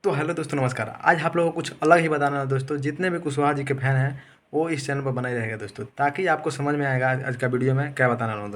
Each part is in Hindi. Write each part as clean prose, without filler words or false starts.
तो हेलो दोस्तों, नमस्कार। आज आप लोगों को कुछ अलग ही बताना है दोस्तों। जितने भी कुशवाहा जी के फैन हैं वो इस चैनल पर बने रहेगा दोस्तों, ताकि आपको समझ में आएगा आज का वीडियो में क्या बताना है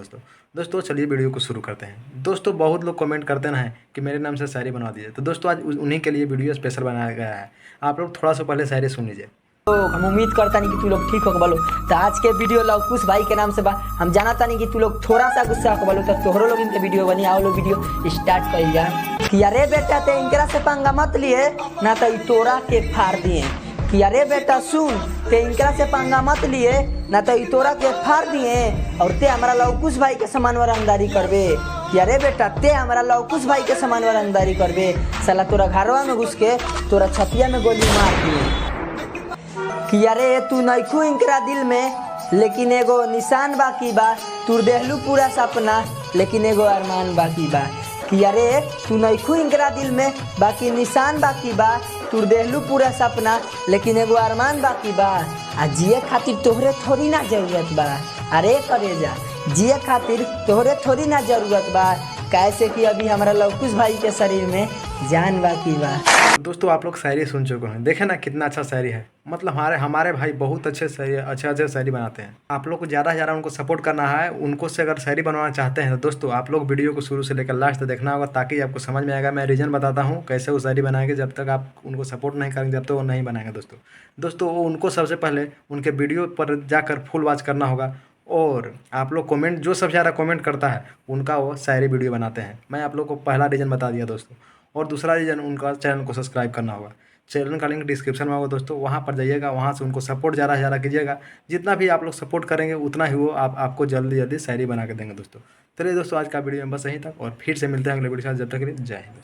दोस्तों चलिए वीडियो को शुरू करते हैं। दोस्तों बहुत लोग कमेंट करते ना है कि मेरे नाम से शायरी बनवा दीजिए, तो दोस्तों आज उन्हीं के लिए वीडियो स्पेशल बनाया गया है। आप लोग थोड़ा सा पहले शायरी सुन लीजिए। तो हम उम्मीद करता नहीं कि तू लोग ठीक हो बोलो। तो आज के वीडियो लवकुश भाई के नाम से बा। हम जानता नहीं कि तू लोग थोड़ा सा गुस्सा हो बोलो, तो तोहरो लोग इनके वीडियो बनी आओ लोग वीडियो स्टार्ट कर जा कि अरे बेटा ते इनकरा से पंगा मत लिए ना तो तोरा के फाड़ दिए। कि अरे बेटा सुन, ते इनकरा से पंगा मत लिए ना तो तोरा के फाड़ दिए और ते हमारा लवकुश भाई के सामान रंगदारी करबे। कि अरे बेटा ते हमारा लवकुश भाई के सामान रंगदारी करबे, साला तोरा घरवा में घुस के तोरा छतिया में गोली मार दिए। कि अरे तू नइखू इनकरा दिल में लेकिन एगो निशान बाकी बा, तू देहलू पूरा सपना लेकिन एगो अरमान बाकी बा। कि अरे तू नइखू इनकरा दिल में बाकी निशान बाकी बा, तू देहलू पूरा सपना लेकिन एगो अरमान बाकी बा। आ जिए खातिर तोहरे थोड़ी ना जरूरत बा, अरे करेजा जिए खातिर तोहरे थोड़ी ना जरूरत बा, कैसे कि अभी हमारा लवकुश भाई के शरीर में जान बाकी बा। दोस्तों आप लोग शायरी सुन चुके हैं, देखे ना कितना अच्छा शायरी है। मतलब हमारे भाई बहुत अच्छे शायरी बनाते हैं। आप लोग को ज़्यादा से ज़्यादा उनको सपोर्ट करना है। उनको से अगर शायरी बनवाना चाहते हैं तो दोस्तों आप लोग वीडियो को शुरू से लेकर लास्ट तक देखना होगा, ताकि आपको समझ में आएगा। मैं रीज़न बताता हूँ कैसे वो शायरी बनाएंगे। जब तक आप उनको सपोर्ट नहीं करेंगे जब तक वो नहीं बनाएंगे दोस्तों वो उनको सबसे पहले उनके वीडियो पर जाकर फुल वॉच करना होगा। और आप लोग कमेंट, जो सबसे ज़्यादा कमेंट करता है उनका वो शायरी वीडियो बनाते हैं। मैं आप लोग को पहला रीज़न बता दिया दोस्तों। और दूसरा रीज़न, उनका चैनल को सब्सक्राइब करना होगा। चैनल का लिंक डिस्क्रिप्शन में होगा दोस्तों, वहाँ पर जाइएगा, वहाँ से उनको सपोर्ट ज़्यादा से ज़्यादा कीजिएगा। जितना भी आप लोग सपोर्ट करेंगे उतना ही वो आपको जल्दी जल्दी शायरी बना के देंगे दोस्तों। चलिए दोस्तों आज का वीडियो में बस यहीं तक, और फिर से मिलते हैं अगले वीडियो के साथ। जब तक के लिए जय हिंद।